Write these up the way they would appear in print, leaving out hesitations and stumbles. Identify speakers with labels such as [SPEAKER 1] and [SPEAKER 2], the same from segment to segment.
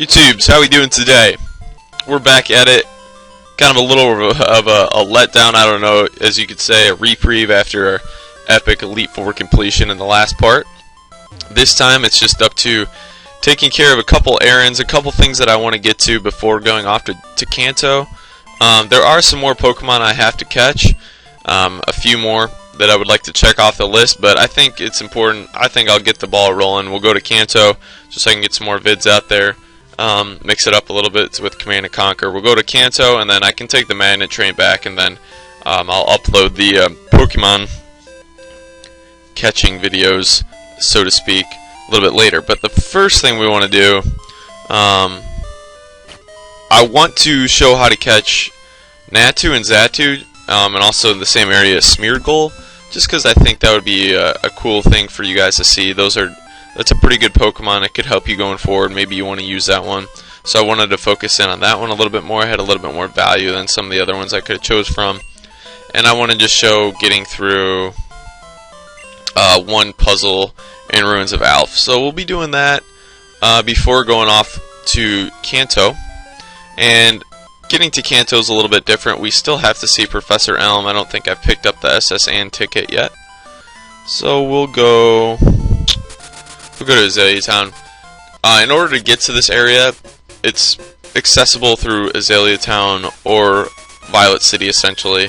[SPEAKER 1] YouTubes, how we doing today? We're back at it. Kind of a little of a letdown, I don't know, as you could say, a reprieve after our epic Elite Four completion in the last part. This time it's just up to taking care of a couple errands, a couple things that I want to get to before going off to Kanto. There are some more Pokemon I have to catch, a few more that I would like to check off the list, but I think it's important. I think I'll get the ball rolling. We'll go to Kanto just so I can get some more vids out there. Mix it up a little bit with Command & Conquer. We'll go to Kanto, and then I can take the Magnet Train back, and then I'll upload the Pokemon catching videos, so to speak, a little bit later. But the first thing we want to do, I want to show how to catch Natu and Xatu, and also in the same area as Smeargle, just because I think that would be a cool thing for you guys to see. That's a pretty good Pokemon. It could help you going forward. Maybe you want to use that one. So I wanted to focus in on that one a little bit more. It had a little bit more value than some of the other ones I could have chose from. And I want to just show getting through one puzzle in Ruins of Alph. So we'll be doing that before going off to Kanto. And getting to Kanto is a little bit different. We still have to see Professor Elm. I don't think I've picked up the SS Anne ticket yet. So we'll go to Azalea Town. In order to get to this area, it's accessible through Azalea Town or Violet City, essentially.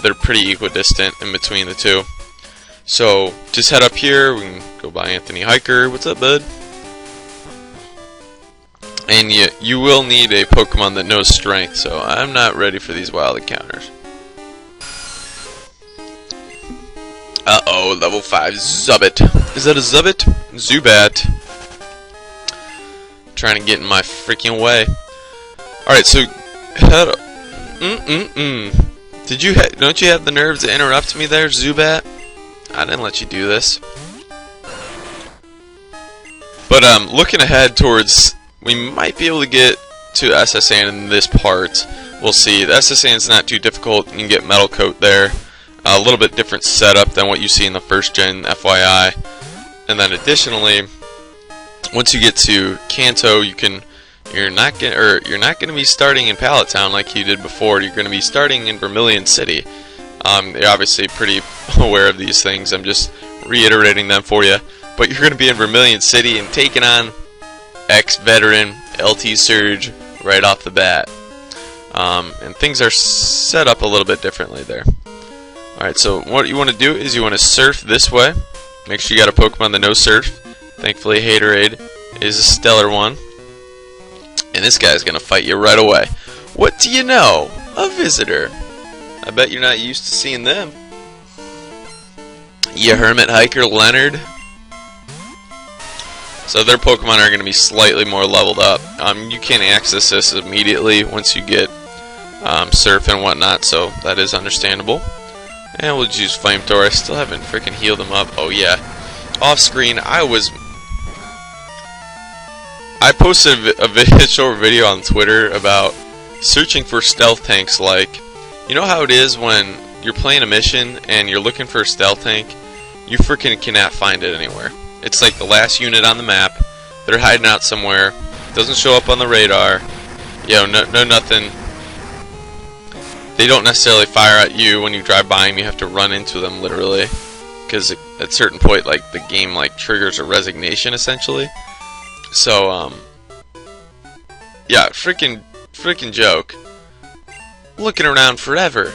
[SPEAKER 1] They're pretty equidistant in between the two. So just head up here. We can go by Anthony Hiker. What's up, bud? And you will need a Pokemon that knows Strength, so I'm not ready for these wild encounters. Uh-oh, level 5 Zubat. Is that a Zubat? Zubat. Trying to get in my freaking way. Alright, so head up. Don't you have the nerve to interrupt me there, Zubat? I didn't let you do this. But looking ahead towards, we might be able to get to SS Anne in this part. We'll see. The SS Anne's not too difficult. You can get Metal Coat there. A little bit different setup than what you see in the first gen, FYI. And then additionally, once you get to Kanto, you're not gonna be starting in Pallet Town like you did before. You're gonna be starting in Vermilion City. You're obviously pretty aware of these things. I'm just reiterating them for you. But you're gonna be in Vermilion City and taking on ex-veteran LT Surge right off the bat. And things are set up a little bit differently there. Alright, so what you want to do is you want to surf this way. Make sure you got a Pokemon that knows Surf. Thankfully, Haterade is a stellar one. And this guy's going to fight you right away. What do you know? A visitor. I bet you're not used to seeing them. You Hermit Hiker Leonard. So their Pokemon are going to be slightly more leveled up. You can't access this immediately once you get Surf and whatnot, so that is understandable. And we'll just use Flamethrower. I still haven't freaking healed him up. Oh yeah. Off screen, I posted a short video on Twitter about searching for stealth tanks. Like, you know how it is when you're playing a mission and you're looking for a stealth tank? You freaking cannot find it anywhere. It's like the last unit on the map. They're hiding out somewhere. Doesn't show up on the radar. No nothing. They don't necessarily fire at you when you drive by them. You have to run into them literally, because at a certain point, like, the game triggers a resignation essentially. So yeah, freaking joke. Looking around forever.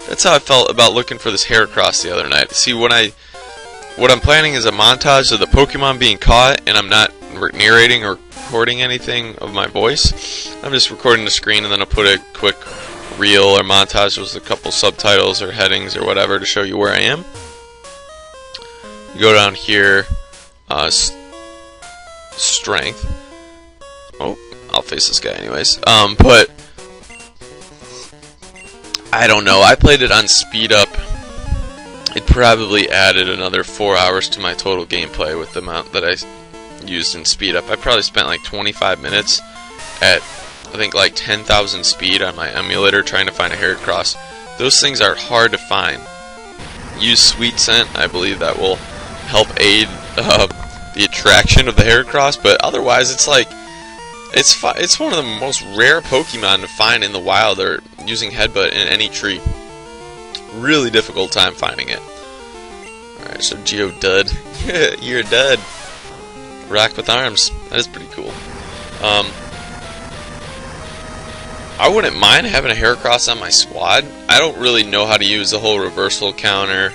[SPEAKER 1] That's how I felt about looking for this Heracross the other night. See, what I'm planning is a montage of the Pokemon being caught, and I'm not narrating or recording anything of my voice. I'm just recording the screen, and then I'll put a quick reel or montage with a couple subtitles or headings or whatever to show you where I am. You go down here, Strength. Oh, I'll face this guy anyways. But I don't know. I played it on speed up. It probably added another 4 hours to my total gameplay with the amount that I used in speed up. I probably spent like 25 minutes at, I think, like 10,000 speed on my emulator trying to find a Heracross. Those things are hard to find. Use Sweet Scent. I believe that will help aid the attraction of the Heracross, but otherwise it's like It's one of the most rare Pokemon to find in the wild or using Headbutt in any tree. Really difficult time finding it. Alright, so Geodude. You're a dud. Rock with arms. That is pretty cool. I wouldn't mind having a Heracross on my squad. I don't really know how to use the whole reversal counter.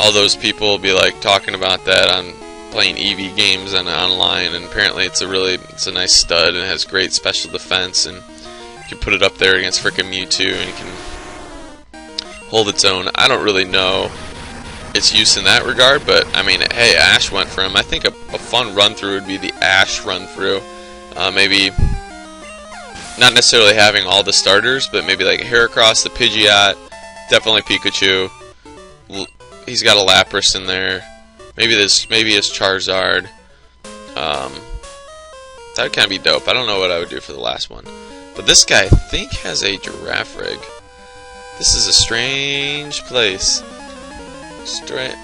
[SPEAKER 1] All those people will be like talking about that on playing EV games and online, and apparently it's a nice stud and it has great special defense, and you can put it up there against frickin' Mewtwo and it can hold its own. I don't really know its use in that regard, but I mean, hey, Ash went for him. I think a fun run through would be the Ash run through. Maybe not necessarily having all the starters, but maybe like a Heracross, the Pidgeot, definitely Pikachu. He's got a Lapras in there. Maybe his Charizard. That would kind of be dope. I don't know what I would do for the last one, but this guy I think has a giraffe rig. This is a strange place.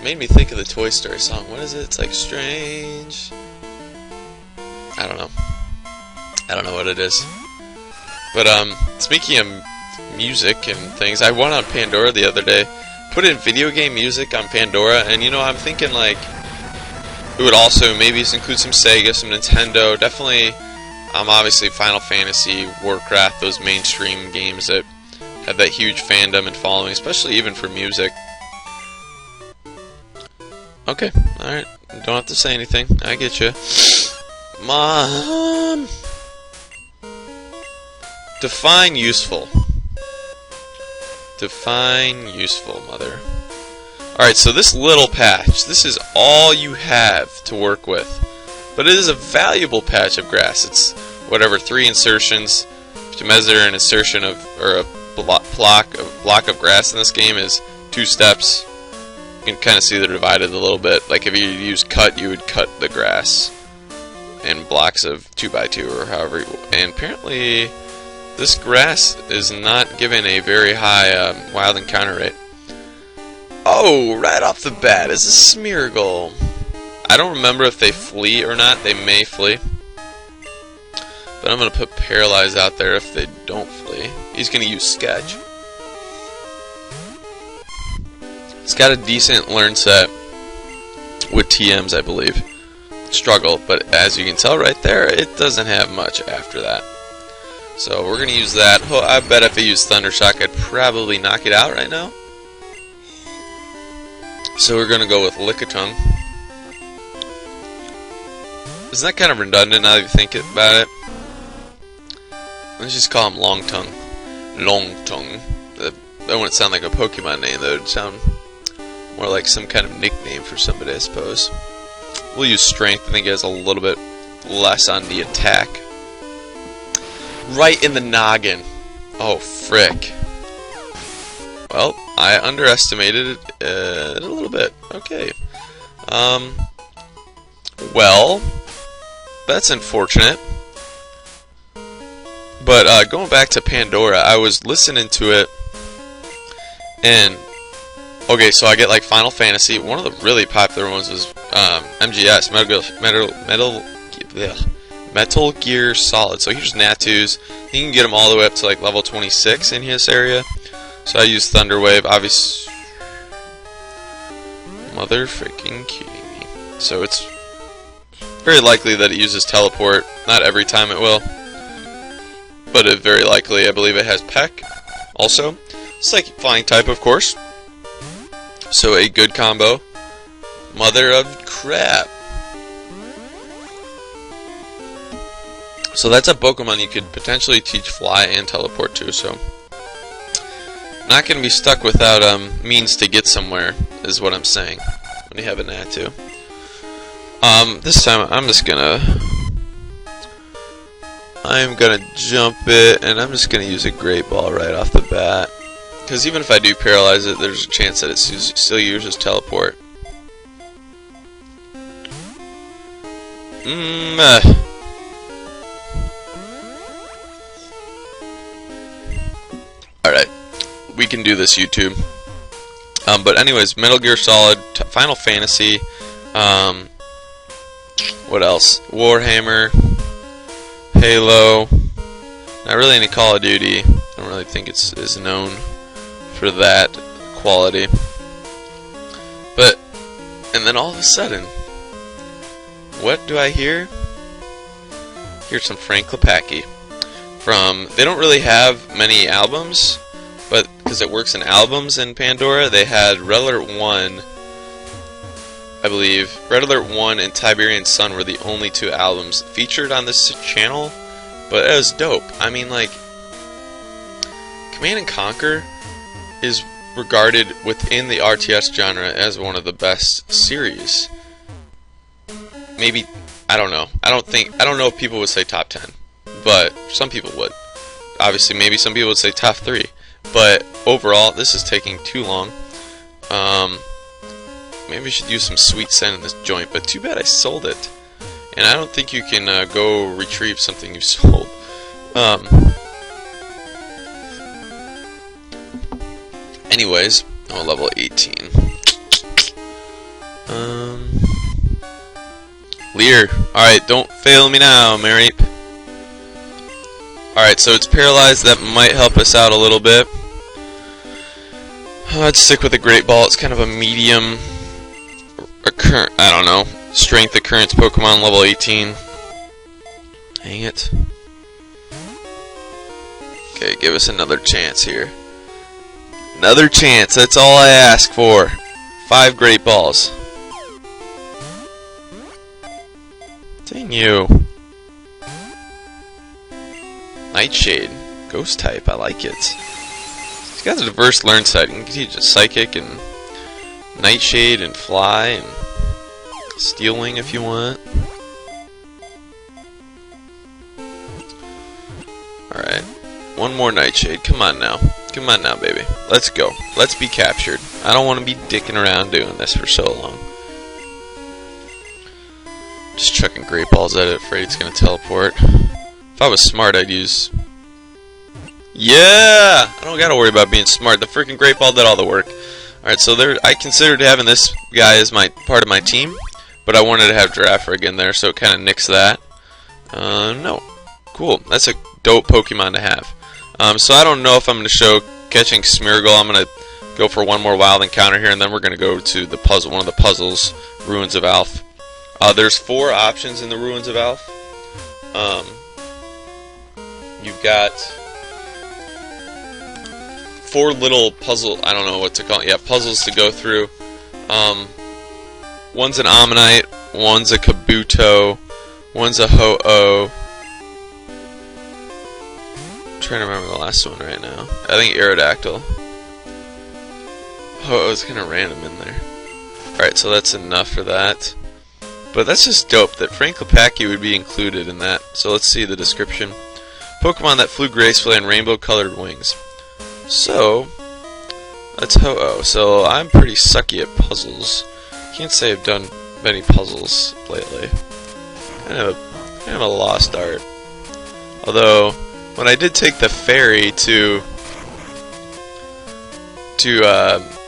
[SPEAKER 1] Made me think of the Toy Story song. What is it? It's like strange. I don't know. I don't know what it is. But speaking of music and things, I went on Pandora the other day, put in video game music on Pandora, and you know, I'm thinking like it would also maybe include some Sega, some Nintendo, definitely obviously Final Fantasy, Warcraft, those mainstream games that have that huge fandom and following, especially even for music. Okay, alright, don't have to say anything, I get you. Mom! Define useful. Define useful, mother. Alright, so this little patch, this is all you have to work with. But it is a valuable patch of grass. It's whatever, 3 insertions. To measure an insertion of, or a block of grass in this game is 2 steps. You can kind of see they're divided a little bit. Like if you use cut, you would cut the grass in blocks of 2x2 or however. And apparently this grass is not given a very high wild encounter rate. Oh, right off the bat is a Smeargle. I don't remember if they flee or not. They may flee. But I'm going to put Paralyze out there if they don't flee. He's going to use Sketch. It's got a decent learn set with TMs, I believe. Struggle, but as you can tell right there, it doesn't have much after that. So we're going to use that. Oh, I bet if I use Thunder Shock, I'd probably knock it out right now. So we're going to go with Lickitung. Isn't that kind of redundant now that you think about it? Let's just call him Long Tongue. Long Tongue. That wouldn't sound like a Pokemon name. That would sound more like some kind of nickname for somebody, I suppose. We'll use Strength. I think it has a little bit less on the attack. Right in the noggin. Oh, frick. Well, I underestimated it a little bit. Okay. Well, that's unfortunate. But going back to Pandora, I was listening to it, and okay, so I get like Final Fantasy. One of the really popular ones was MGS, Metal Gear Solid. So here's Natu's. You can get them all the way up to like level 26 in his area. So I use Thunder Wave, obviously. Mother freaking kidding me. So it's very likely that it uses Teleport. Not every time it will, but it very likely. I believe it has Peck also. Psychic Flying type, of course. So a good combo. Mother of crap. So that's a Pokemon you could potentially teach Fly and Teleport to, so not going to be stuck without means to get somewhere, is what I'm saying, when you have a Natu. This time I'm gonna jump it, and I'm just gonna use a Great Ball right off the bat. Because even if I do paralyze it, there's a chance that it still uses Teleport. Alright, we can do this, YouTube. But anyways, Metal Gear Solid, Final Fantasy, what else? Warhammer. Halo. Not really any Call of Duty. I don't really think it's is known for that quality. But, and then all of a sudden, what do I hear? Here's some Frank Klepacki. They don't really have many albums, but because it works in albums in Pandora, they had Red Alert 1, I believe. Red Alert 1 and Tiberian Sun were the only two albums featured on this channel, but it was dope. I mean, like, Command & Conquer is regarded within the RTS genre as one of the best series. Maybe, I don't know. I don't know if people would say top 10, but some people would. Obviously, maybe some people would say top 3. But overall, this is taking too long. Maybe we should use some sweet scent in this joint, but too bad I sold it. And I don't think you can go retrieve something you sold. Anyways, oh, level 18. Lear. Alright, don't fail me now, Mary. Alright, so it's paralyzed. That might help us out a little bit. I'd stick with the Great Ball. It's kind of a medium, I don't know, strength occurrence Pokemon, level 18. Hang it. Okay, give us another chance here. Another chance, that's all I ask for. 5 Great Balls. Dang you. Nightshade. Ghost type, I like it. He's got a diverse learn set. You can teach a Psychic and Nightshade and Fly and Steel Wing if you want. Alright. One more Nightshade. Come on now. Come on now, baby. Let's go. Let's be captured. I don't want to be dicking around doing this for so long. Just chucking Great Balls at it, afraid it's going to teleport. If I was smart, I'd use... Yeah! I don't gotta worry about being smart. The freaking Great Ball did all the work. Alright, so there, I considered having this guy as part of my team, but I wanted to have Giraffrig in there, so it kind of nixed that. No. Cool. That's a dope Pokemon to have. So I don't know if I'm going to show catching Smeargle. I'm going to go for one more wild encounter here, and then we're going to go to the puzzle, one of the puzzles, Ruins of Alph. There's 4 options in the Ruins of Alph. You've got 4 little puzzle, I don't know what to call it, yeah, puzzles to go through. One's an Ammonite, one's a Kabuto, one's a Ho-Oh. I'm trying to remember the last one right now. I think Aerodactyl. Ho-Oh's kind of random in there. Alright, so that's enough for that. But that's just dope that Frank Klepacki would be included in that. So let's see the description. Pokemon that flew gracefully on rainbow-colored wings. So, that's Ho-Oh. So I'm pretty sucky at puzzles. Can't say I've done many puzzles lately. Kind of a lost art. Although, when I did take the ferry to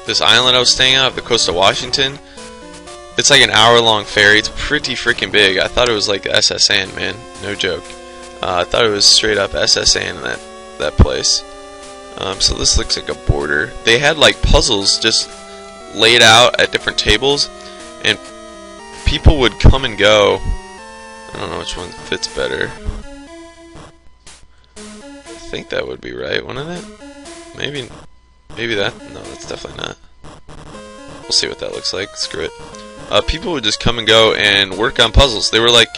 [SPEAKER 1] this island I was staying on off the coast of Washington, it's like an hour-long ferry. It's pretty freaking big. I thought it was like SSN, man. No joke. I thought it was straight up SSN in that place. So this looks like a border. They had like puzzles just laid out at different tables, and people would come and go. I don't know which one fits better. I think that would be right, wouldn't it? Maybe that. No, that's definitely not. We'll see what that looks like. Screw it. People would just come and go and work on puzzles. They were like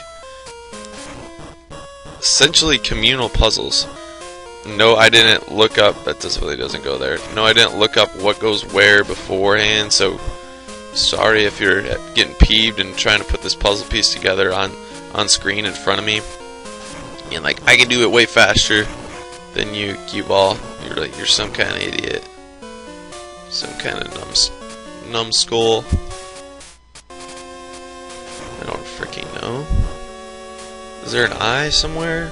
[SPEAKER 1] essentially communal puzzles. No, I didn't look up. That really doesn't go there. No, I didn't look up what goes where beforehand. So sorry if you're getting peeved and trying to put this puzzle piece together on screen in front of me. And like, I can do it way faster than you, cue ball. You're some kind of idiot. Some kind of numbskull. I don't freaking know. Is there an eye somewhere?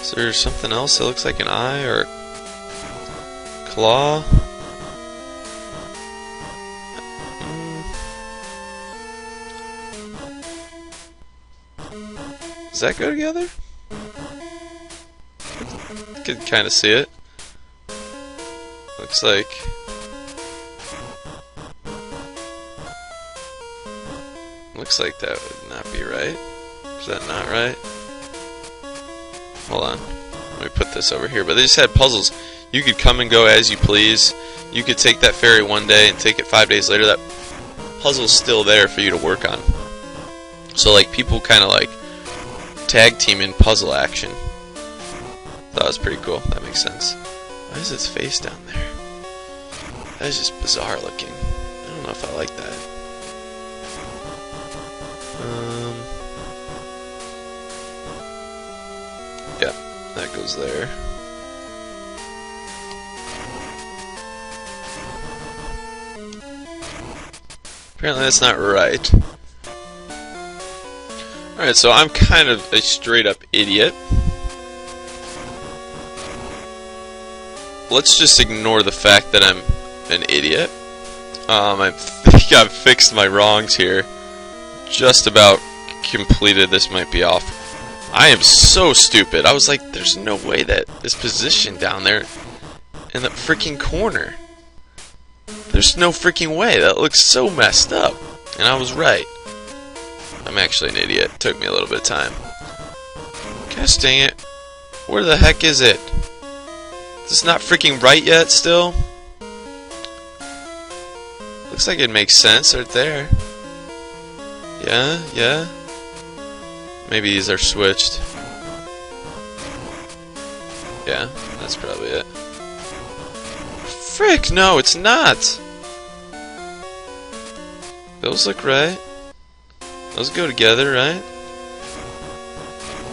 [SPEAKER 1] Is there something else that looks like an eye or claw? Does that go together? You can kind of see it. Looks like... Looks like that would not be right. Is that not right? Hold on. Let me put this over here. But they just had puzzles. You could come and go as you please. You could take that ferry one day and take it 5 days later. That puzzle's still there for you to work on. So like people kind of like tag team in puzzle action. That was pretty cool. That makes sense. Why is its face down there? That is just bizarre looking. I don't know if I like that. Yeah, that goes there. Apparently that's not right. Alright, so I'm kind of a straight up idiot. Let's just ignore the fact that I'm an idiot. I think I've fixed my wrongs here. Just about completed. This might be off. I am so stupid. I was like, there's no way that this position down there in the freaking corner. There's no freaking way. That looks so messed up. And I was right. I'm actually an idiot. It took me a little bit of time. Gosh dang it. Where the heck is it? Is this not freaking right yet still? Looks like it makes sense right there. Yeah. Maybe these are switched. Yeah, that's probably it. Frick, no, it's not! Those look right. Those go together, right?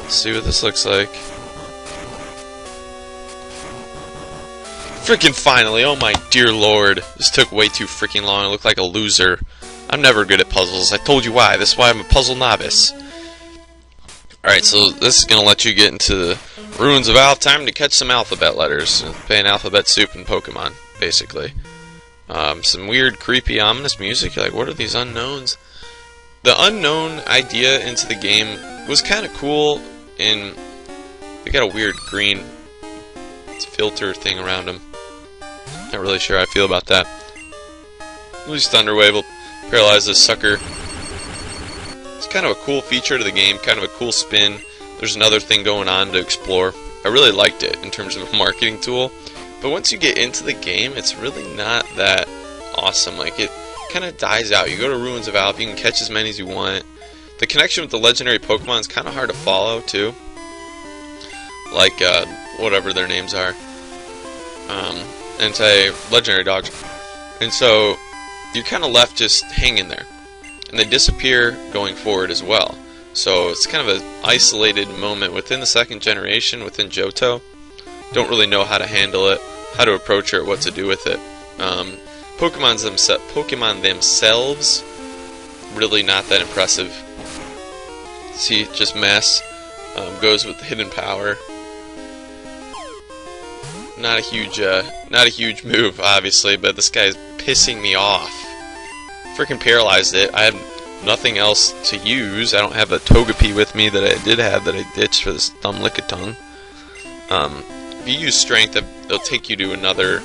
[SPEAKER 1] Let's see what this looks like. Frickin' finally! Oh my dear lord. This took way too freaking long. I look like a loser. I'm never good at puzzles. I told you why. That's why I'm a puzzle novice. Alright, so this is going to let you get into the Ruins of Alph. Time to catch some alphabet letters. Pay an alphabet soup in Pokemon, basically. Some weird, creepy, ominous music. You're like, what are these unknowns? The unknown idea into the game was kind of cool. They got a weird green filter thing around them. Not really sure how I feel about that. At least Thunder Wave will paralyze this sucker. It's kind of a cool feature to the game, kind of a cool spin. There's another thing going on to explore. I really liked it in terms of a marketing tool. But once you get into the game, it's really not that awesome. Like, it kind of dies out. You go to Ruins of Alph, you can catch as many as you want. The connection with the legendary Pokemon is kind of hard to follow, too. Like, whatever their names are. Anti-legendary dogs. And so, you're kind of left just hanging there. And they disappear going forward as well. So it's kind of an isolated moment within the second generation, within Johto. Don't really know how to handle it, how to approach it, or what to do with it. Pokemon themselves, really not that impressive. See, just mess. Goes with hidden power. Not a huge move, obviously, but this guy is pissing me off. Freaking paralyzed it. I have nothing else to use. I don't have a Togepi with me that I did have that I ditched for this dumb Lickitung. If you use strength, it'll take you to another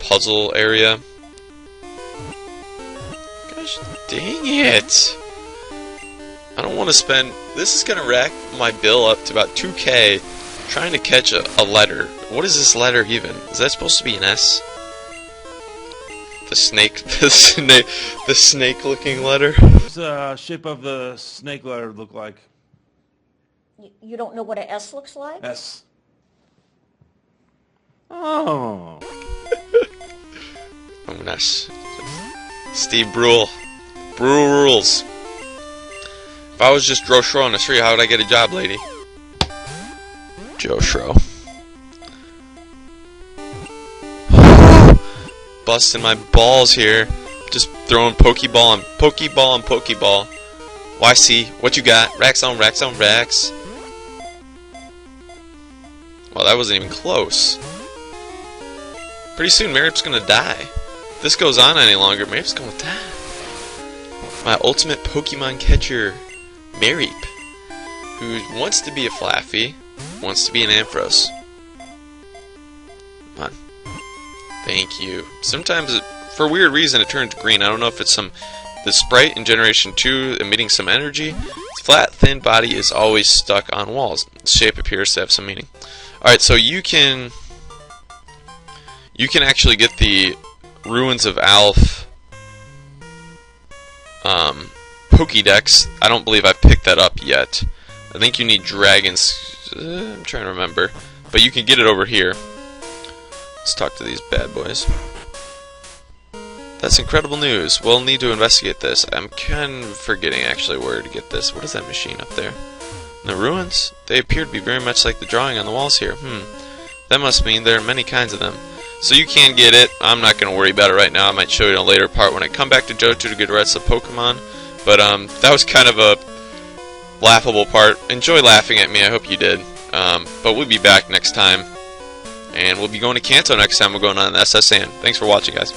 [SPEAKER 1] puzzle area. Gosh dang it! I don't want to spend. This is gonna rack my bill up to about 2K trying to catch a letter. What is this letter even? Is that supposed to be an S? The snake-looking letter.
[SPEAKER 2] What's the shape of the snake letter look like?
[SPEAKER 3] You don't know what an S looks like?
[SPEAKER 2] S. Oh.
[SPEAKER 1] Oh my gosh. Steve Brule. Brule rules. If I was just Joe Schro on the street, how would I get a job, lady? Joe Schro. Busting my balls here. Just throwing Pokeball on Pokeball on Pokeball. YC, what you got? Racks on racks on racks. Well, that wasn't even close. Pretty soon, Marip's gonna die. If this goes on any longer, Marip's gonna die. My ultimate Pokemon catcher, Marip, who wants to be a Flaffy, wants to be an Ampharos. Come on. Thank you. Sometimes, for a weird reason, it turns green. I don't know if it's the sprite in Generation 2 emitting some energy. Its flat, thin body is always stuck on walls. Its shape appears to have some meaning. Alright, so you can actually get the Ruins of Alph POKEDEX. I don't believe I picked that up yet. I think you need dragons. I'm trying to remember. But you can get it over here. Let's talk to these bad boys. That's incredible news. We'll need to investigate this. I'm kind of forgetting actually where to get this. What is that machine up there? The ruins? They appear to be very much like the drawing on the walls here. That must mean there are many kinds of them. So you can get it. I'm not going to worry about it right now. I might show you in a later part when I come back to Johto to get the rest of Pokemon. But that was kind of a laughable part. Enjoy laughing at me. I hope you did. But we'll be back next time. And we'll be going to Kanto next time. We're going on the SS Sand. Thanks for watching, guys.